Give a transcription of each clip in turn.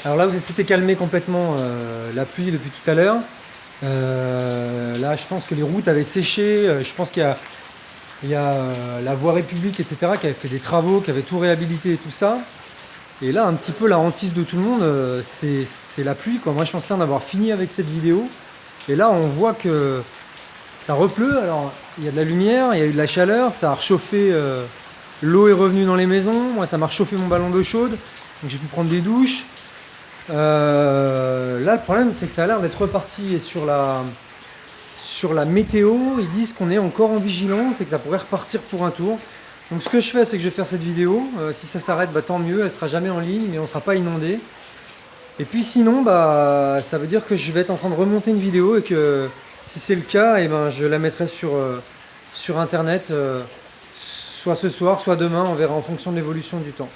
Alors là, vous s'était calmé complètement la pluie depuis tout à l'heure. Là, je pense que les routes avaient séché. Je pense qu'il y a la voie République, etc., qui avait fait des travaux, qui avait tout réhabilité et tout ça. Et là, un petit peu la hantise de tout le monde, c'est la pluie, quoi. Moi, je pensais en avoir fini avec cette vidéo. Et là, on voit que ça repleut. Alors, il y a de la lumière, il y a eu de la chaleur, ça a réchauffé. L'eau est revenue dans les maisons. Moi, ça m'a réchauffé mon ballon d'eau chaude. Donc, j'ai pu prendre des douches. Là, le problème, c'est que ça a l'air d'être reparti sur la météo. Ils disent qu'on est encore en vigilance et que ça pourrait repartir pour un tour. Donc, ce que je fais, c'est que je vais faire cette vidéo. Si ça s'arrête, bah, tant mieux. Elle sera jamais en ligne, mais on ne sera pas inondé. Et puis, sinon, bah, ça veut dire que je vais être en train de remonter une vidéo et que si c'est le cas, eh ben, je la mettrai sur Internet, soit ce soir, soit demain. On verra en fonction de l'évolution du temps.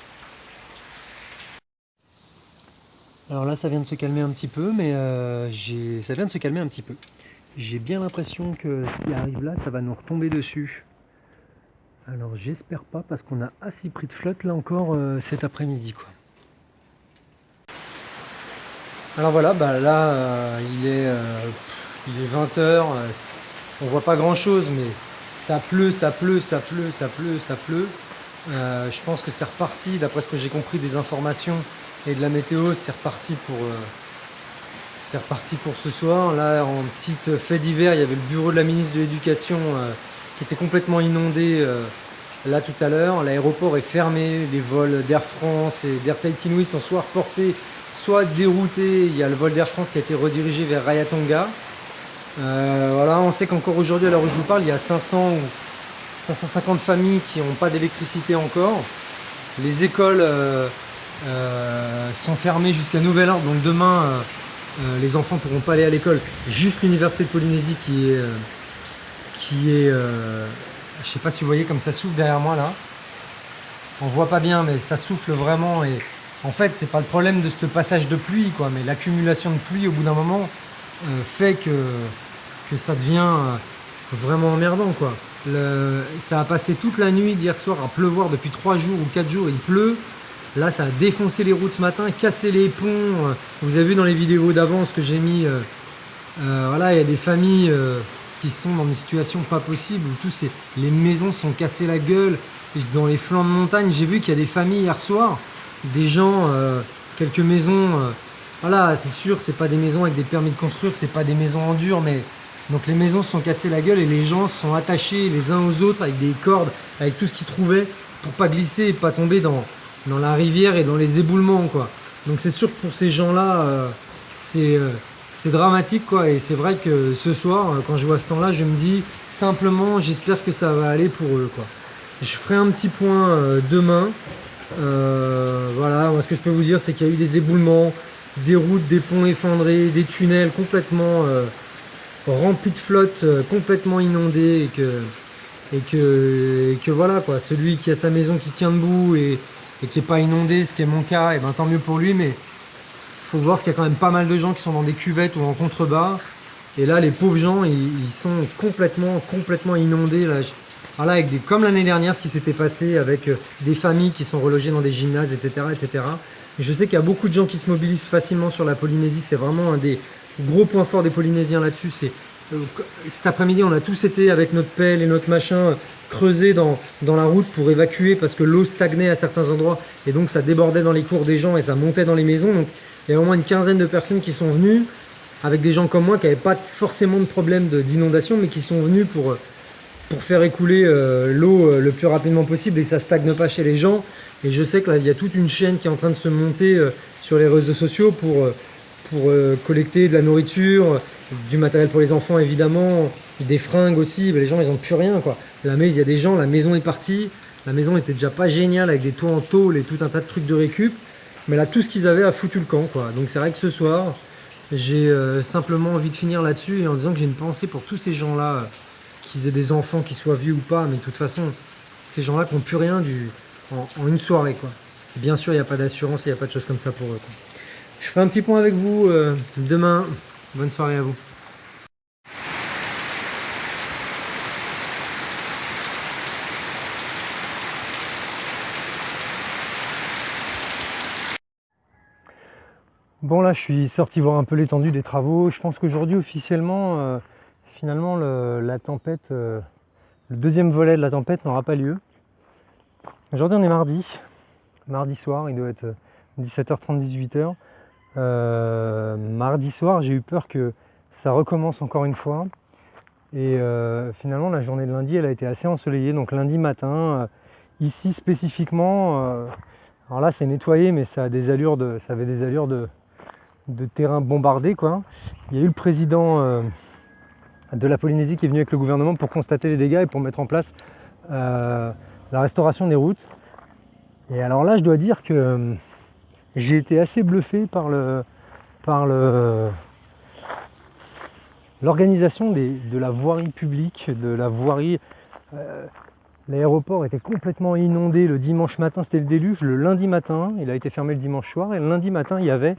Alors là, ça vient de se calmer un petit peu, mais ça vient de se calmer un petit peu. J'ai bien l'impression que ce qui arrive là, ça va nous retomber dessus. Alors j'espère pas, parce qu'on a assez pris de flotte là encore cet après-midi, quoi. Alors voilà, bah là il est 20 h. On voit pas grand chose, mais ça pleut, ça pleut, ça pleut, ça pleut, ça pleut. Je pense que c'est reparti, d'après ce que j'ai compris des informations et de la météo, c'est reparti pour ce soir. Là, en petite fait divers, il y avait le bureau de la ministre de l'Éducation qui était complètement inondé là tout à l'heure. L'aéroport est fermé, les vols d'Air France et d'Air Tahiti Nui sont soit reportés, soit déroutés. Il y a le vol d'Air France qui a été redirigé vers Rayatonga. Voilà, on sait qu'encore aujourd'hui, à l'heure où je vous parle, il y a 500 ou 550 familles qui n'ont pas d'électricité encore. Les écoles sont fermées jusqu'à nouvel ordre, donc demain les enfants ne pourront pas aller à l'école. Juste l'université de Polynésie je ne sais pas si vous voyez comme ça souffle derrière moi là. On voit pas bien, mais ça souffle vraiment. Et en fait, c'est pas le problème de ce passage de pluie, quoi, mais l'accumulation de pluie au bout d'un moment fait que ça devient vraiment emmerdant, quoi. Ça a passé toute la nuit d'hier soir à pleuvoir depuis 3 jours ou 4 jours, il pleut. Là, ça a défoncé les routes ce matin, cassé les ponts. Vous avez vu dans les vidéos d'avant ce que j'ai mis. Voilà, il y a des familles qui sont dans une situation pas possible où les maisons sont cassées la gueule. Et dans les flancs de montagne, j'ai vu qu'il y a des familles hier soir, des gens, quelques maisons. Voilà, c'est sûr, c'est pas des maisons avec des permis de construire, c'est pas des maisons en dur, mais donc les maisons se sont cassées la gueule et les gens se sont attachés les uns aux autres avec des cordes, avec tout ce qu'ils trouvaient pour pas glisser et pas tomber dans la rivière et dans les éboulements, quoi. Donc c'est sûr que pour ces gens-là, c'est dramatique, quoi. Et c'est vrai que ce soir, quand je vois ce temps-là, je me dis simplement, j'espère que ça va aller pour eux, quoi. Je ferai un petit point demain. Voilà, moi ce que je peux vous dire, c'est qu'il y a eu des éboulements, des routes, des ponts effondrés, des tunnels complètement remplis de flotte, complètement inondés, et que voilà, quoi. Celui qui a sa maison qui tient debout et qui n'est pas inondé, ce qui est mon cas, et ben tant mieux pour lui, mais faut voir qu'il y a quand même pas mal de gens qui sont dans des cuvettes ou en contrebas. Et là, les pauvres gens, ils sont complètement inondés. Là. Voilà, comme l'année dernière, ce qui s'était passé avec des familles qui sont relogées dans des gymnases, etc. etc. Et je sais qu'il y a beaucoup de gens qui se mobilisent facilement sur la Polynésie. C'est vraiment un des gros points forts des Polynésiens là-dessus. Cet après-midi, on a tous été avec notre pelle et notre machin creuser dans la route pour évacuer parce que l'eau stagnait à certains endroits et donc ça débordait dans les cours des gens et ça montait dans les maisons. Donc il y a au moins une quinzaine de personnes qui sont venues avec des gens comme moi qui n'avaient pas forcément de problème d'inondation mais qui sont venus pour faire écouler l'eau le plus rapidement possible et que ça stagne pas chez les gens. Et je sais que là, il y a toute une chaîne qui est en train de se monter sur les réseaux sociaux pour collecter de la nourriture, du matériel pour les enfants évidemment, des fringues aussi. Les gens, ils n'ont plus rien, quoi. Il y a des gens, la maison est partie. La maison était déjà pas géniale avec des toits en tôle et tout un tas de trucs de récup. Mais là, tout ce qu'ils avaient a foutu le camp, quoi. Donc c'est vrai que ce soir, j'ai simplement envie de finir là-dessus et en disant que j'ai une pensée pour tous ces gens-là, qu'ils aient des enfants, qu'ils soient vieux ou pas, mais de toute façon, ces gens-là qui n'ont plus rien en une soirée, quoi. Bien sûr, il n'y a pas d'assurance, il n'y a pas de choses comme ça pour eux, quoi. Je ferai un petit point avec vous demain. Bonne soirée à vous. Bon là je suis sorti voir un peu l'étendue des travaux. Je pense qu'aujourd'hui officiellement, finalement la tempête, le deuxième volet de la tempête n'aura pas lieu. Aujourd'hui on est mardi soir, il doit être 17h30, 18h. Mardi soir j'ai eu peur que ça recommence encore une fois. Et finalement la journée de lundi elle a été assez ensoleillée. Donc lundi matin, ici spécifiquement, alors là c'est nettoyé mais ça avait des allures de terrain bombardé quoi. Il y a eu le président de la Polynésie qui est venu avec le gouvernement pour constater les dégâts et pour mettre en place la restauration des routes. Et alors là je dois dire que j'ai été assez bluffé par l'organisation de la voirie publique, de la voirie. L'aéroport était complètement inondé le dimanche matin, c'était le déluge. Le lundi matin, il a été fermé le dimanche soir et le lundi matin il y avait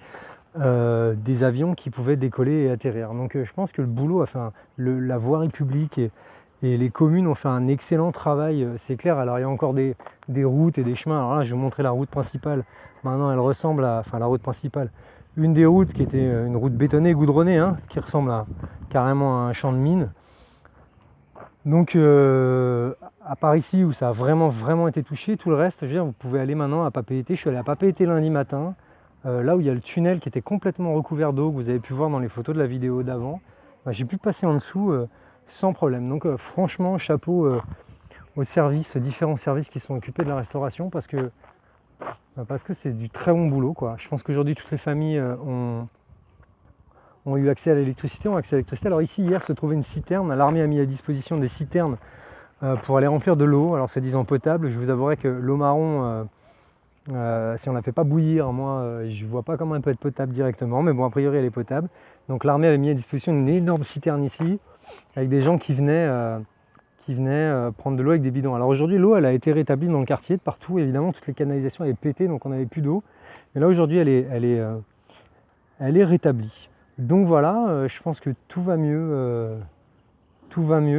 des avions qui pouvaient décoller et atterrir. Donc je pense que le boulot, enfin la voirie publique et les communes ont fait un excellent travail, c'est clair. Alors il y a encore des routes et des chemins. Alors là je vais vous montrer la route principale. Maintenant elle ressemble à, enfin la route principale, une des routes qui était une route bétonnée, goudronnée, hein, qui ressemble à carrément à un champ de mine. Donc à part ici où ça a vraiment été touché, tout le reste, je veux dire, vous pouvez aller maintenant à Papeete. Je suis allé à Papeete lundi matin. Là où il y a le tunnel qui était complètement recouvert d'eau, que vous avez pu voir dans les photos de la vidéo d'avant, j'ai pu passer en dessous sans problème. Donc franchement, chapeau aux différents services qui sont occupés de la restauration parce que c'est du très bon boulot, quoi. Je pense qu'aujourd'hui toutes les familles ont eu accès à l'électricité, Alors ici hier se trouvait une citerne, l'armée a mis à disposition des citernes pour aller remplir de l'eau, alors c'est disant potable. Je vous avouerai que l'eau marron, si on ne la fait pas bouillir, moi je vois pas comment elle peut être potable directement, mais bon a priori elle est potable. Donc l'armée avait mis à disposition une énorme citerne ici, avec des gens qui venaient prendre de l'eau avec des bidons. Alors aujourd'hui l'eau elle a été rétablie dans le quartier, de partout évidemment, toutes les canalisations avaient pété donc on n'avait plus d'eau. Mais là aujourd'hui elle est rétablie. Donc voilà, je pense que tout va mieux.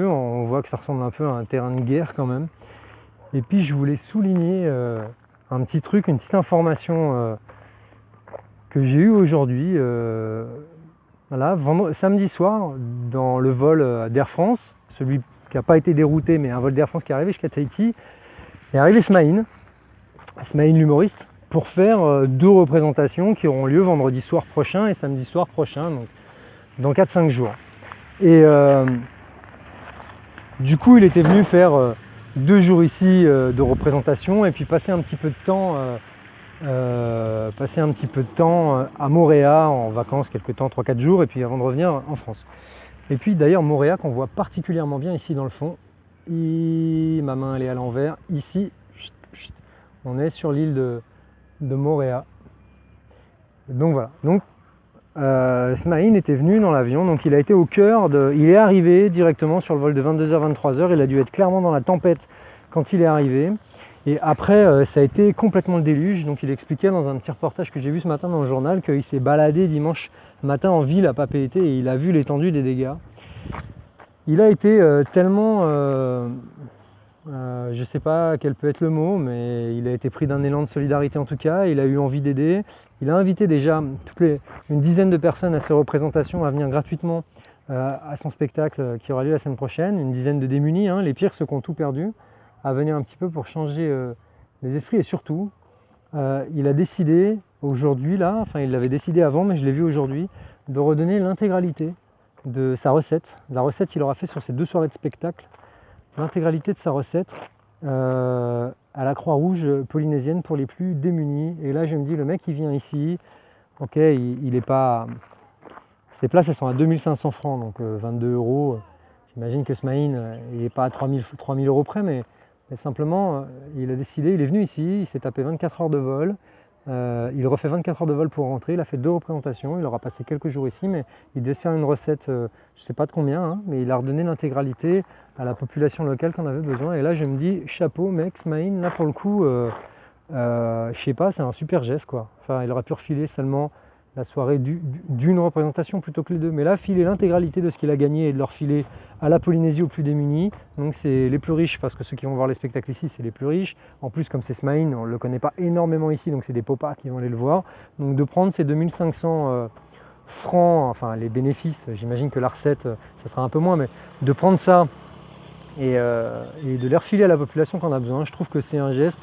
On voit que ça ressemble un peu à un terrain de guerre quand même. Et puis je voulais souligner un petit truc, une petite information que j'ai eue aujourd'hui. Voilà, samedi soir, dans le vol d'Air France, celui qui n'a pas été dérouté, mais un vol d'Air France qui est arrivé jusqu'à Tahiti, est arrivé Smaïn l'humoriste, pour faire 2 représentations qui auront lieu vendredi soir prochain et samedi soir prochain, donc dans 4-5 jours. Et du coup, il était venu faire 2 jours ici de représentation et puis passer un petit peu de temps à Moorea en vacances, quelques temps, 3-4 jours, et puis avant de revenir en France. Et puis d'ailleurs Moorea qu'on voit particulièrement bien ici dans le fond. Ma main elle est à l'envers. Ici, on est sur l'île de Moorea. Donc voilà. Donc Smaïn était venu dans l'avion, donc il a été au cœur il est arrivé directement sur le vol de 22h-23h. Il a dû être clairement dans la tempête quand il est arrivé. Et après, ça a été complètement le déluge. Donc il expliquait dans un petit reportage que j'ai vu ce matin dans le journal qu'il s'est baladé dimanche matin en ville à Papeete et il a vu l'étendue des dégâts. Il a été tellement, je ne sais pas quel peut être le mot, mais il a été pris d'un élan de solidarité en tout cas. Il a eu envie d'aider. Il a invité déjà une dizaine de personnes à ses représentations à venir gratuitement à son spectacle qui aura lieu la semaine prochaine. Une dizaine de démunis, hein, les pires, ceux qui ont tout perdu, à venir un petit peu pour changer les esprits. Et surtout, il a décidé aujourd'hui, là, enfin il l'avait décidé avant, mais je l'ai vu aujourd'hui, de redonner l'intégralité de sa recette. La recette qu'il aura fait sur ces 2 soirées de spectacle, l'intégralité de sa recette à la Croix-Rouge polynésienne pour les plus démunis. Et là je me dis, le mec il vient ici, ok, il est pas... Ses places elles sont à 2500 francs, donc 22 euros. J'imagine que Smaïn il n'est pas à 3000 euros près, mais simplement il a décidé, il est venu ici, il s'est tapé 24 heures de vol. Il refait 24 heures de vol pour rentrer, il a fait 2 représentations, il aura passé quelques jours ici, mais il dessert une recette, je ne sais pas de combien, hein, mais il a redonné l'intégralité à la population locale qu'on avait besoin. Et là je me dis, chapeau mec, Smaïn, là pour le coup, je sais pas, c'est un super geste quoi. Enfin, il aurait pu refiler seulement la soirée d'une représentation plutôt que les deux. Mais là, filer l'intégralité de ce qu'il a gagné et de leur filer à la Polynésie aux plus démunis. Donc c'est les plus riches, parce que ceux qui vont voir les spectacles ici, c'est les plus riches. En plus, comme c'est Smaïn, on ne le connaît pas énormément ici, donc c'est des popas qui vont aller le voir. Donc de prendre ces 2500 francs, enfin les bénéfices, j'imagine que la recette, ça sera un peu moins, mais de prendre ça et de les refiler à la population qu'on a besoin, je trouve que c'est un geste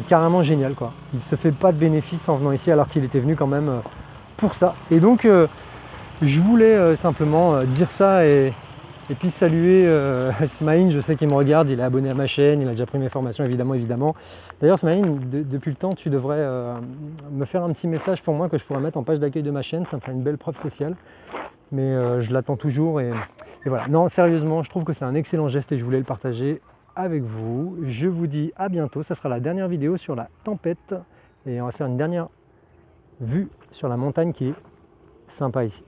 carrément génial, quoi. Il se fait pas de bénéfice en venant ici alors qu'il était venu quand même pour ça. Et donc je voulais simplement dire ça et puis saluer Smaïn. Je sais qu'il me regarde, il est abonné à ma chaîne, il a déjà pris mes formations évidemment. D'ailleurs Smaïn, depuis le temps tu devrais me faire un petit message pour moi que je pourrais mettre en page d'accueil de ma chaîne, ça me ferait une belle preuve sociale. Mais je l'attends toujours et voilà. Non, sérieusement, je trouve que c'est un excellent geste et je voulais le partager avec vous. Je vous dis à bientôt, ça sera la dernière vidéo sur la tempête et on va faire une dernière vue sur la montagne qui est sympa ici.